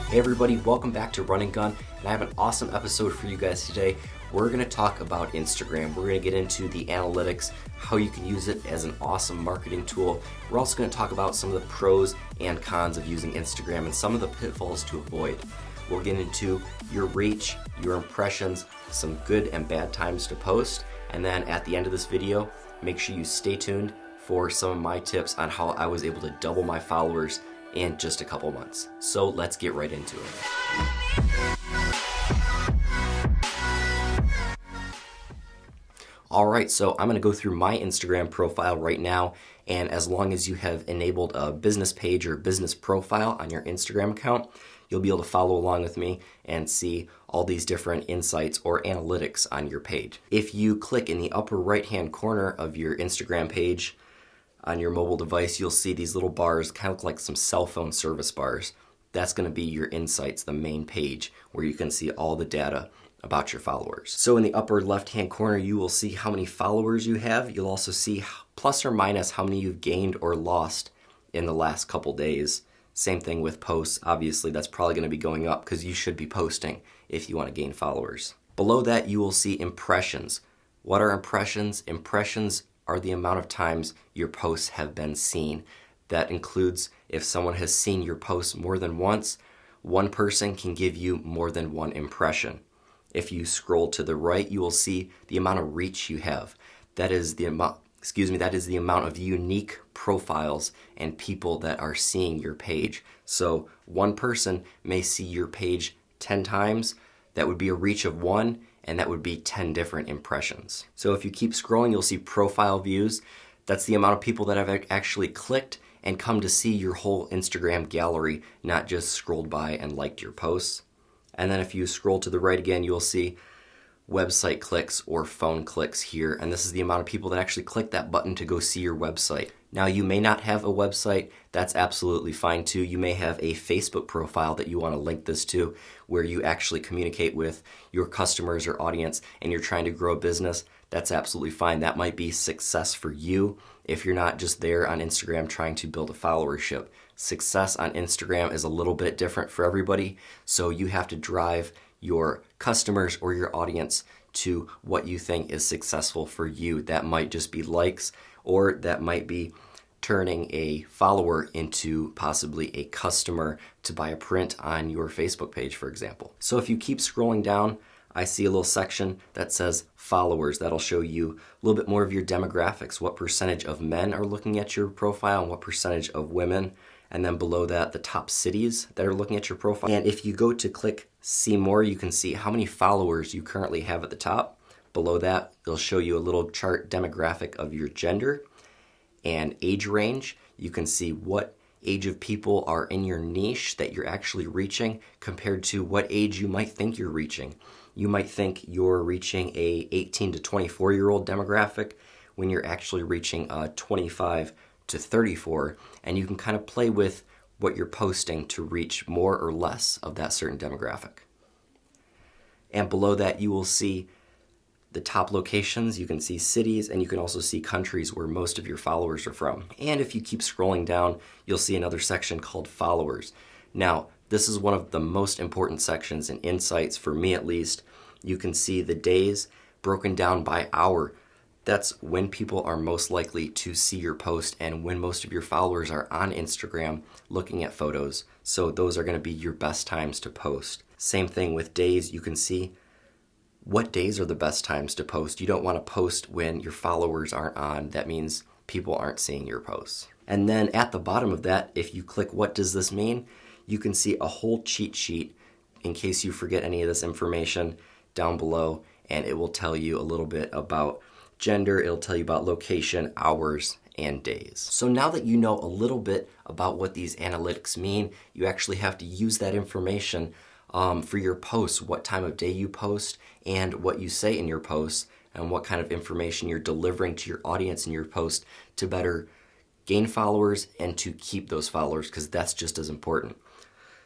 Hey everybody, welcome back to Run and Gun, and I have an awesome episode for you guys today. We're going to talk about Instagram. We're going to get into the analytics, how you can use it as an awesome marketing tool. We're also going to talk about some of the pros and cons of using Instagram and some of the pitfalls to avoid. We'll get into your reach, your impressions, some good and bad times to post, and then at the end of this video, make sure you stay tuned for some of my tips on how I was able to double my followers in just a couple months. So let's get right into it. Alright, so I'm going to go through my Instagram profile right now, and as long as you have enabled a business page or business profile on your Instagram account, you'll be able to follow along with me and see all these different insights or analytics on your page. If you click in the upper right hand corner of your Instagram page, on your mobile device, you'll see these little bars, kind of look like some cell phone service bars. That's going to be your insights, the main page, where you can see all the data about your followers. So in the upper left-hand corner, you will see how many followers you have. You'll also see plus or minus how many you've gained or lost in the last couple days. Same thing with posts. Obviously, that's probably going to be going up because you should be posting if you want to gain followers. Below that, you will see impressions. What are impressions? Impressions are the amount of times your posts have been seen. That includes if someone has seen your post more than once, one person can give you more than one impression. If you scroll to the right, you will see the amount of reach you have. That is the amount of unique profiles and people that are seeing your page. So one person may see your page 10 times. That would be a reach of 1, and that would be 10 different impressions. So if you keep scrolling, you'll see profile views. That's the amount of people that have actually clicked and come to see your whole Instagram gallery, not just scrolled by and liked your posts. And then if you scroll to the right again, you'll see website clicks or phone clicks here. And this is the amount of people that actually click that button to go see your website. Now, you may not have a website. That's absolutely fine too. You may have a Facebook profile that you want to link this to, where you actually communicate with your customers or audience and you're trying to grow a business. That's absolutely fine. That might be success for you if you're not just there on Instagram trying to build a followership. Success on Instagram is a little bit different for everybody, so you have to drive your customers or your audience to what you think is successful for you. That might just be likes, or that might be turning a follower into possibly a customer to buy a print on your Facebook page, for example. So if you keep scrolling down, I see a little section that says followers. That'll show you a little bit more of your demographics, what percentage of men are looking at your profile and what percentage of women. And then below that, the top cities that are looking at your profile. And if you go to click see more, you can see how many followers you currently have at the top. Below that, it'll show you a little chart demographic of your gender and age range. You can see what age of people are in your niche that you're actually reaching compared to what age you might think you're reaching. You might think you're reaching a 18 to 24-year-old demographic when you're actually reaching a 25 to 34, and you can kind of play with what you're posting to reach more or less of that certain demographic. And below that, you will see the top locations. You can see cities, and you can also see countries where most of your followers are from. And if you keep scrolling down, you'll see another section called followers. Now, this is one of the most important sections in Insights, for me at least. You can see the days broken down by hour. That's when people are most likely to see your post and when most of your followers are on Instagram looking at photos. So those are going to be your best times to post. Same thing with days. You can see what days are the best times to post. You don't want to post when your followers aren't on. That means people aren't seeing your posts. And then at the bottom of that, if you click what does this mean, you can see a whole cheat sheet in case you forget any of this information down below, and it will tell you a little bit about gender, it'll tell you about location, hours, and days. So now that you know a little bit about what these analytics mean, you actually have to use that information for your posts, what time of day you post, and what you say in your posts, and what kind of information you're delivering to your audience in your post to better gain followers and to keep those followers, because that's just as important.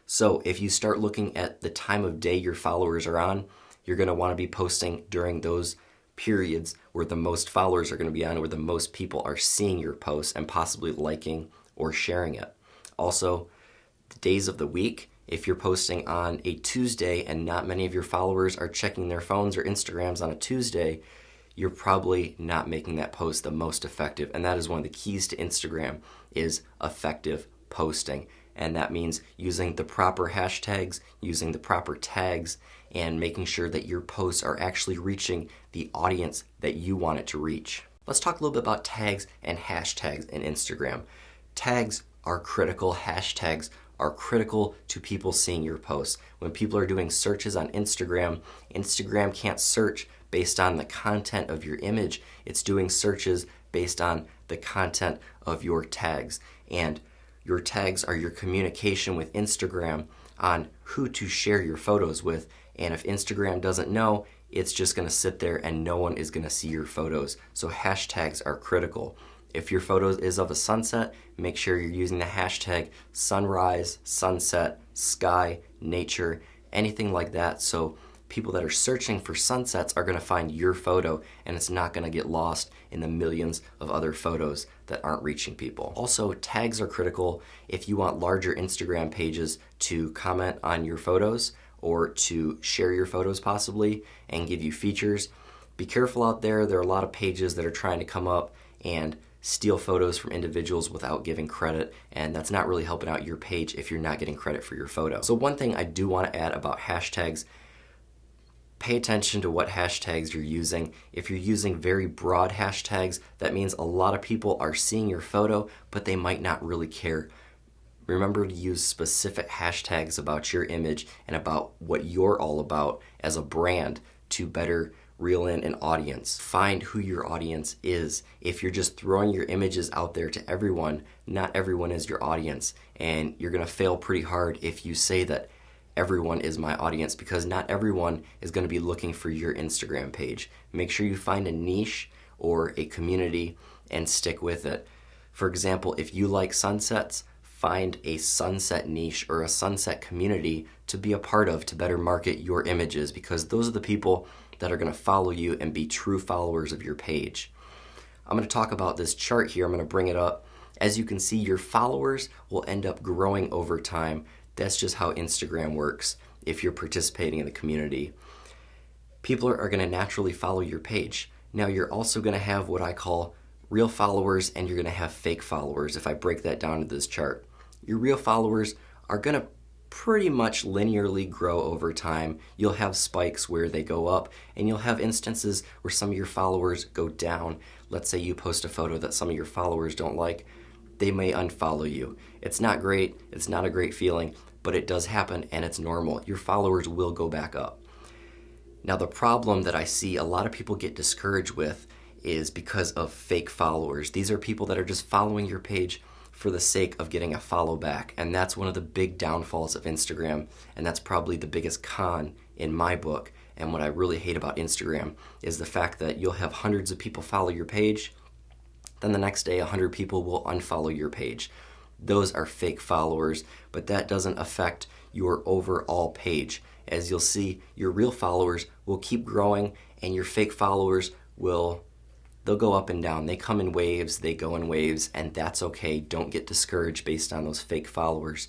So if you start looking at the time of day your followers are on, you're going to want to be posting during those periods where the most followers are going to be on, where the most people are seeing your posts and possibly liking or sharing it. Also, the days of the week, If you're posting on a Tuesday and not many of your followers are checking their phones or Instagrams on a Tuesday, you're probably not making that post the most effective. And that is one of the keys to Instagram, is effective posting. And that means using the proper hashtags, using the proper tags, and making sure that your posts are actually reaching the audience that you want it to reach. Let's talk a little bit about tags and hashtags in Instagram. Tags are critical. Hashtags are critical to people seeing your posts. When people are doing searches on Instagram, Instagram can't search based on the content of your image. It's doing searches based on the content of your tags. And your tags are your communication with Instagram on who to share your photos with. And if Instagram doesn't know, it's just going to sit there and no one is going to see your photos. So hashtags are critical. If your photo is of a sunset, make sure you're using the hashtag sunrise, sunset, sky, nature, anything like that. So people that are searching for sunsets are going to find your photo, and it's not going to get lost in the millions of other photos that aren't reaching people. Also, tags are critical if you want larger Instagram pages to comment on your photos or to share your photos possibly and give you features. Be careful out there. There are a lot of pages that are trying to come up and steal photos from individuals without giving credit, and that's not really helping out your page if you're not getting credit for your photo. So one thing I do want to add about hashtags, pay attention to what hashtags you're using. If you're using very broad hashtags, that means a lot of people are seeing your photo, but they might not really care. Remember to use specific hashtags about your image and about what you're all about as a brand to better reel in an audience. Find who your audience is. If you're just throwing your images out there to everyone, not everyone is your audience. And you're gonna fail pretty hard if you say that everyone is my audience, because not everyone is gonna be looking for your Instagram page. Make sure you find a niche or a community and stick with it. For example, if you like sunsets, find a sunset niche or a sunset community to be a part of to better market your images, because those are the people that are going to follow you and be true followers of your page. I'm going to talk about this chart here. I'm going to bring it up. As you can see, your followers will end up growing over time. That's just how Instagram works if you're participating in the community. People are going to naturally follow your page. Now, you're also going to have what I call real followers, and you're going to have fake followers if I break that down into this chart. Your real followers are going to pretty much linearly grow over time. You'll have spikes where they go up, and you'll have instances where some of your followers go down. Let's say you post a photo that some of your followers don't like. They may unfollow you. It's not great. It's not a great feeling, but it does happen, and it's normal. Your followers will go back up. Now, the problem that I see a lot of people get discouraged with is because of fake followers. These are people that are just following your page for the sake of getting a follow back. And that's one of the big downfalls of Instagram. And that's probably the biggest con in my book. And what I really hate about Instagram is the fact that you'll have hundreds of people follow your page. Then the next day, 100 people will unfollow your page. Those are fake followers, but that doesn't affect your overall page. As you'll see, your real followers will keep growing, and your fake followers they'll go up and down. They come in waves, they go in waves, and that's okay. Don't get discouraged based on those fake followers.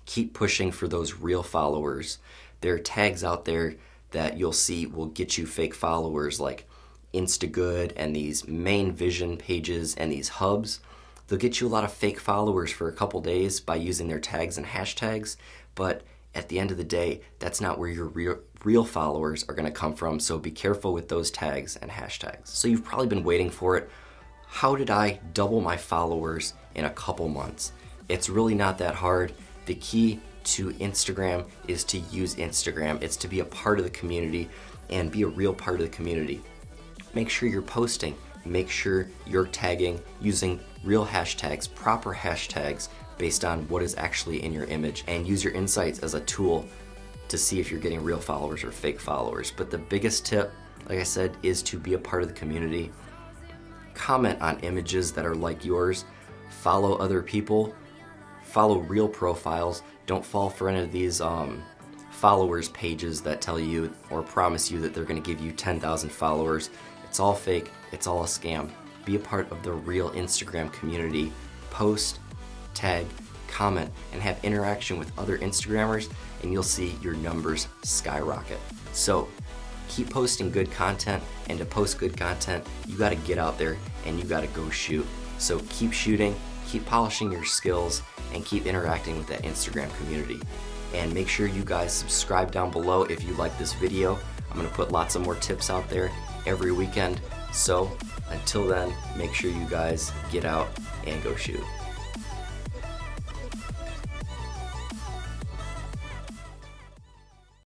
Keep pushing for those real followers. There are tags out there that you'll see will get you fake followers, like Instagood and these main vision pages and these hubs. They'll get you a lot of fake followers for a couple days by using their tags and hashtags, but at the end of the day, that's not where your real followers are going to come from, so be careful with those tags and hashtags. So you've probably been waiting for it. How did I double my followers in a couple months? It's really not that hard. The key to Instagram is to use Instagram. It's to be a part of the community and be a real part of the community. Make sure you're posting. Make sure you're tagging using real hashtags, proper hashtags, based on what is actually in your image, and use your insights as a tool to see if you're getting real followers or fake followers. But the biggest tip, like I said, is to be a part of the community. Comment on images that are like yours. Follow other people. Follow real profiles. Don't fall for any of these followers pages that tell you or promise you that they're going to give you 10,000 followers. It's all fake. It's all a scam. Be a part of the real Instagram community. Post, tag, comment, and have interaction with other Instagrammers, and you'll see your numbers skyrocket. So keep posting good content, and to post good content, you gotta get out there and you gotta go shoot. So keep shooting, keep polishing your skills, and keep interacting with that Instagram community. And make sure you guys subscribe down below if you like this video. I'm gonna put lots of more tips out there every weekend. So until then, make sure you guys get out and go shoot.